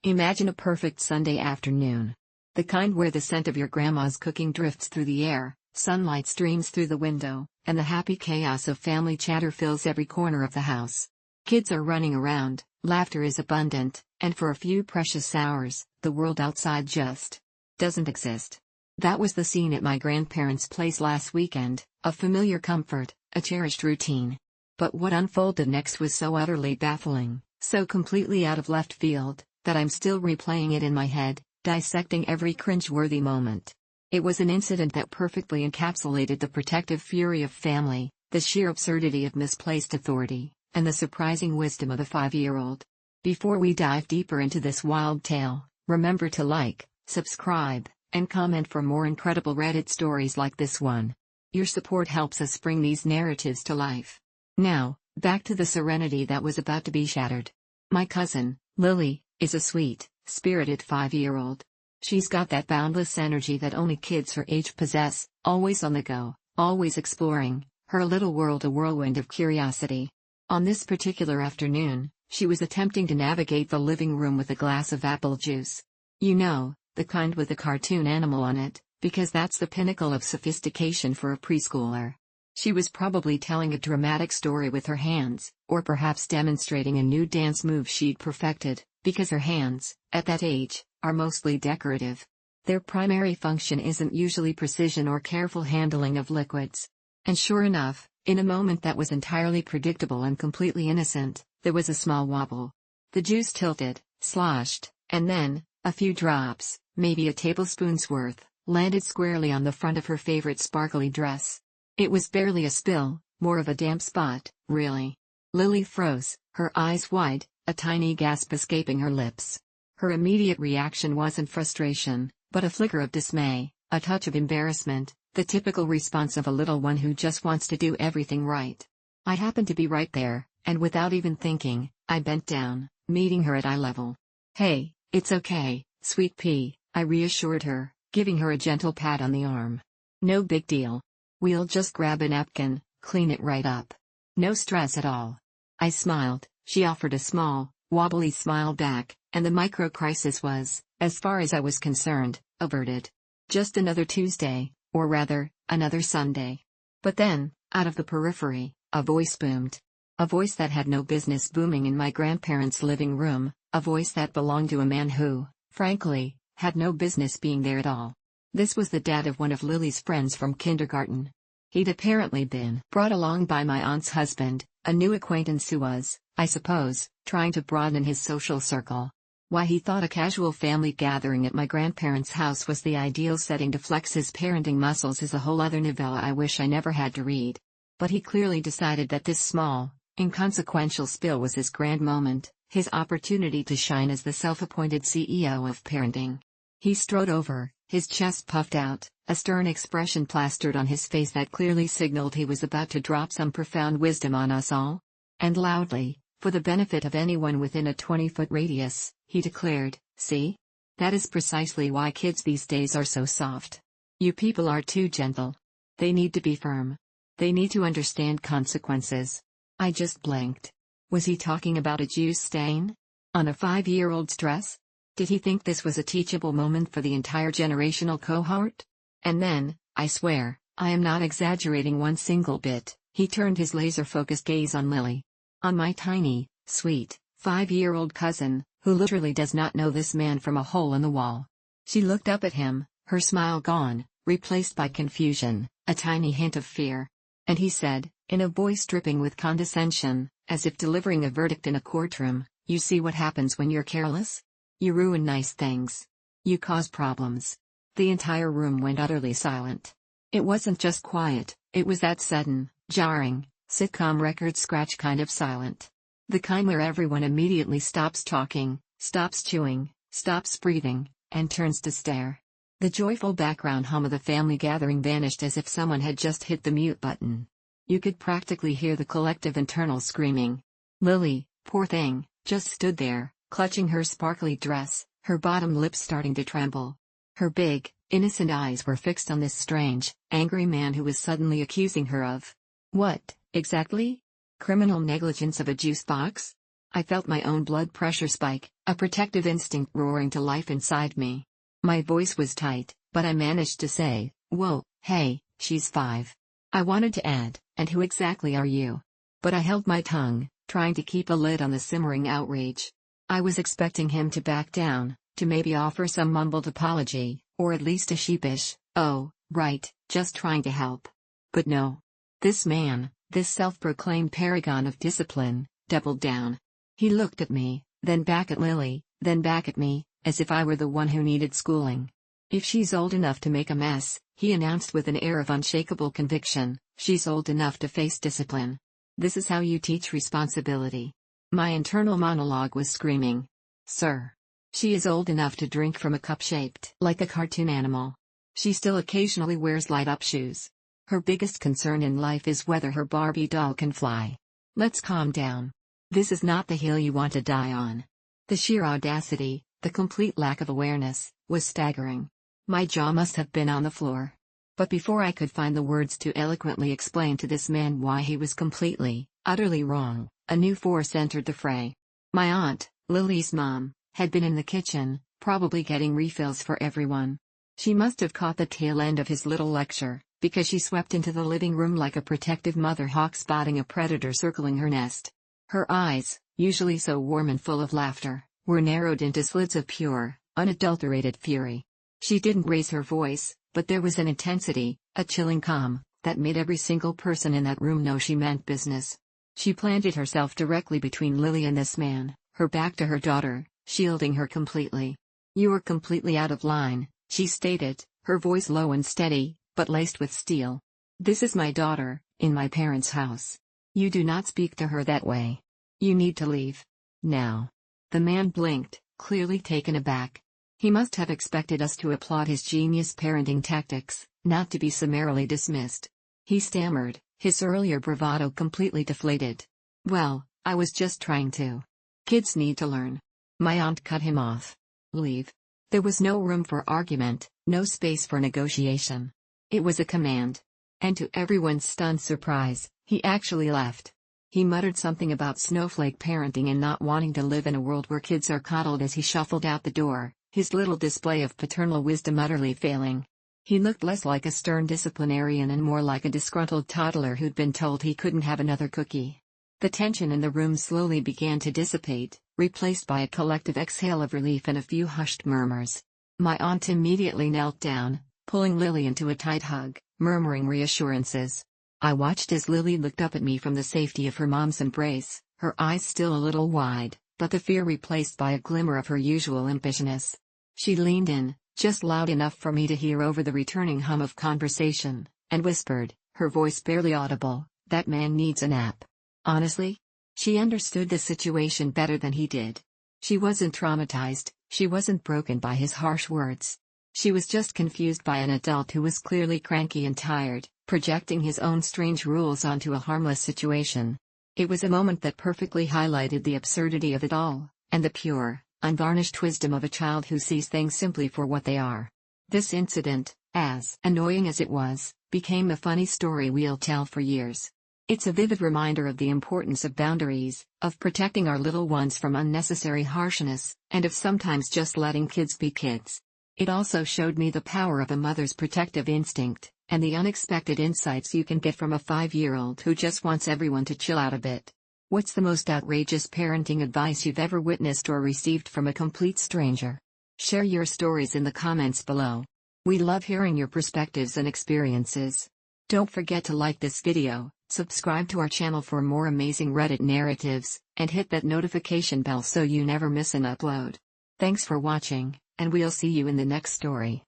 Imagine a perfect Sunday afternoon. The kind where the scent of your grandma's cooking drifts through the air, sunlight streams through the window, and the happy chaos of family chatter fills every corner of the house. Kids are running around, laughter is abundant, and for a few precious hours, the world outside just doesn't exist. That was the scene at my grandparents' place last weekend, a familiar comfort, a cherished routine. But what unfolded next was so utterly baffling, so completely out of left field, that I'm still replaying it in my head, dissecting every cringe-worthy moment. It was an incident that perfectly encapsulated the protective fury of family, the sheer absurdity of misplaced authority, and the surprising wisdom of a 5-year-old. Before we dive deeper into this wild tale, remember to like, subscribe, and comment for more incredible Reddit stories like this one. Your support helps us bring these narratives to life. Now, back to the serenity that was about to be shattered. My cousin, Lily, is a sweet, spirited 5-year-old. She's got that boundless energy that only kids her age possess, always on the go, always exploring, her little world a whirlwind of curiosity. On this particular afternoon, she was attempting to navigate the living room with a glass of apple juice. You know, the kind with a cartoon animal on it, because that's the pinnacle of sophistication for a preschooler. She was probably telling a dramatic story with her hands, or perhaps demonstrating a new dance move she'd perfected, because her hands, at that age, are mostly decorative. Their primary function isn't usually precision or careful handling of liquids. And sure enough, in a moment that was entirely predictable and completely innocent, there was a small wobble. The juice tilted, sloshed, and then, a few drops, maybe a tablespoon's worth, landed squarely on the front of her favorite sparkly dress. It was barely a spill, more of a damp spot, really. Lily froze, her eyes wide, a tiny gasp escaping her lips. Her immediate reaction wasn't frustration, but a flicker of dismay, a touch of embarrassment, the typical response of a little one who just wants to do everything right. I happened to be right there, and without even thinking, I bent down, meeting her at eye level. "Hey, it's okay, sweet pea," I reassured her, giving her a gentle pat on the arm. "No big deal. We'll just grab a napkin, clean it right up. No stress at all." I smiled, she offered a small, wobbly smile back, and the micro-crisis was, as far as I was concerned, averted. Just another Tuesday, or rather, another Sunday. But then, out of the periphery, a voice boomed. A voice that had no business booming in my grandparents' living room, a voice that belonged to a man who, frankly, had no business being there at all. This was the dad of one of Lily's friends from kindergarten. He'd apparently been brought along by my aunt's husband, a new acquaintance who was, I suppose, trying to broaden his social circle. Why he thought a casual family gathering at my grandparents' house was the ideal setting to flex his parenting muscles is a whole other novella I wish I never had to read. But he clearly decided that this small, inconsequential spill was his grand moment, his opportunity to shine as the self-appointed CEO of parenting. He strode over, his chest puffed out, a stern expression plastered on his face that clearly signaled he was about to drop some profound wisdom on us all. And loudly, for the benefit of anyone within a 20-foot radius, he declared, "See? That is precisely why kids these days are so soft. You people are too gentle. They need to be firm. They need to understand consequences." I just blinked. Was he talking about a juice stain? On a 5-year-old's dress? Did he think this was a teachable moment for the entire generational cohort? And then, I swear, I am not exaggerating one single bit, he turned his laser-focused gaze on Lily. On my tiny, sweet, 5-year-old cousin, who literally does not know this man from a hole in the wall. She looked up at him, her smile gone, replaced by confusion, a tiny hint of fear. And he said, in a voice dripping with condescension, as if delivering a verdict in a courtroom, "You see what happens when you're careless? You ruin nice things. You cause problems." The entire room went utterly silent. It wasn't just quiet, it was that sudden, jarring, sitcom record scratch kind of silent. The kind where everyone immediately stops talking, stops chewing, stops breathing, and turns to stare. The joyful background hum of the family gathering vanished as if someone had just hit the mute button. You could practically hear the collective internal screaming. Lily, poor thing, just stood there, clutching her sparkly dress, her bottom lip starting to tremble. Her big, innocent eyes were fixed on this strange, angry man who was suddenly accusing her of what, exactly? Criminal negligence of a juice box? I felt my own blood pressure spike, a protective instinct roaring to life inside me. My voice was tight, but I managed to say, "Whoa, hey, she's 5. I wanted to add, "And who exactly are you?" But I held my tongue, trying to keep a lid on the simmering outrage. I was expecting him to back down, to maybe offer some mumbled apology, or at least a sheepish, "Oh, right, just trying to help." But no. This man, this self-proclaimed paragon of discipline, doubled down. He looked at me, then back at Lily, then back at me, as if I were the one who needed schooling. "If she's old enough to make a mess," he announced with an air of unshakable conviction, "she's old enough to face discipline. This is how you teach responsibility." My internal monologue was screaming. "Sir. She is old enough to drink from a cup shaped like a cartoon animal. She still occasionally wears light-up shoes. Her biggest concern in life is whether her Barbie doll can fly. Let's calm down. This is not the hill you want to die on." The sheer audacity, the complete lack of awareness, was staggering. My jaw must have been on the floor. But before I could find the words to eloquently explain to this man why he was completely, utterly wrong, a new force entered the fray. My aunt, Lily's mom, had been in the kitchen, probably getting refills for everyone. She must have caught the tail end of his little lecture, because she swept into the living room like a protective mother hawk spotting a predator circling her nest. Her eyes, usually so warm and full of laughter, were narrowed into slits of pure, unadulterated fury. She didn't raise her voice, but there was an intensity, a chilling calm, that made every single person in that room know she meant business. She planted herself directly between Lily and this man, her back to her daughter, shielding her completely. "You are completely out of line," she stated, her voice low and steady, but laced with steel. "This is my daughter, in my parents' house. You do not speak to her that way. You need to leave. Now." The man blinked, clearly taken aback. He must have expected us to applaud his genius parenting tactics, not to be summarily dismissed. He stammered, his earlier bravado completely deflated. "Well, I was just trying to. Kids need to learn." My aunt cut him off. "Leave." There was no room for argument, no space for negotiation. It was a command. And to everyone's stunned surprise, he actually left. He muttered something about snowflake parenting and not wanting to live in a world where kids are coddled as he shuffled out the door, his little display of paternal wisdom utterly failing. He looked less like a stern disciplinarian and more like a disgruntled toddler who'd been told he couldn't have another cookie. The tension in the room slowly began to dissipate, replaced by a collective exhale of relief and a few hushed murmurs. My aunt immediately knelt down, pulling Lily into a tight hug, murmuring reassurances. I watched as Lily looked up at me from the safety of her mom's embrace, her eyes still a little wide, but the fear replaced by a glimmer of her usual impishness. She leaned in, just loud enough for me to hear over the returning hum of conversation, and whispered, her voice barely audible, "That man needs a nap." Honestly? She understood the situation better than he did. She wasn't traumatized, she wasn't broken by his harsh words. She was just confused by an adult who was clearly cranky and tired, projecting his own strange rules onto a harmless situation. It was a moment that perfectly highlighted the absurdity of it all, and the pure, unvarnished wisdom of a child who sees things simply for what they are. This incident, as annoying as it was, became a funny story we'll tell for years. It's a vivid reminder of the importance of boundaries, of protecting our little ones from unnecessary harshness, and of sometimes just letting kids be kids. It also showed me the power of a mother's protective instinct, and the unexpected insights you can get from a 5-year-old who just wants everyone to chill out a bit. What's the most outrageous parenting advice you've ever witnessed or received from a complete stranger? Share your stories in the comments below. We love hearing your perspectives and experiences. Don't forget to like this video, subscribe to our channel for more amazing Reddit narratives, and hit that notification bell so you never miss an upload. Thanks for watching, and we'll see you in the next story.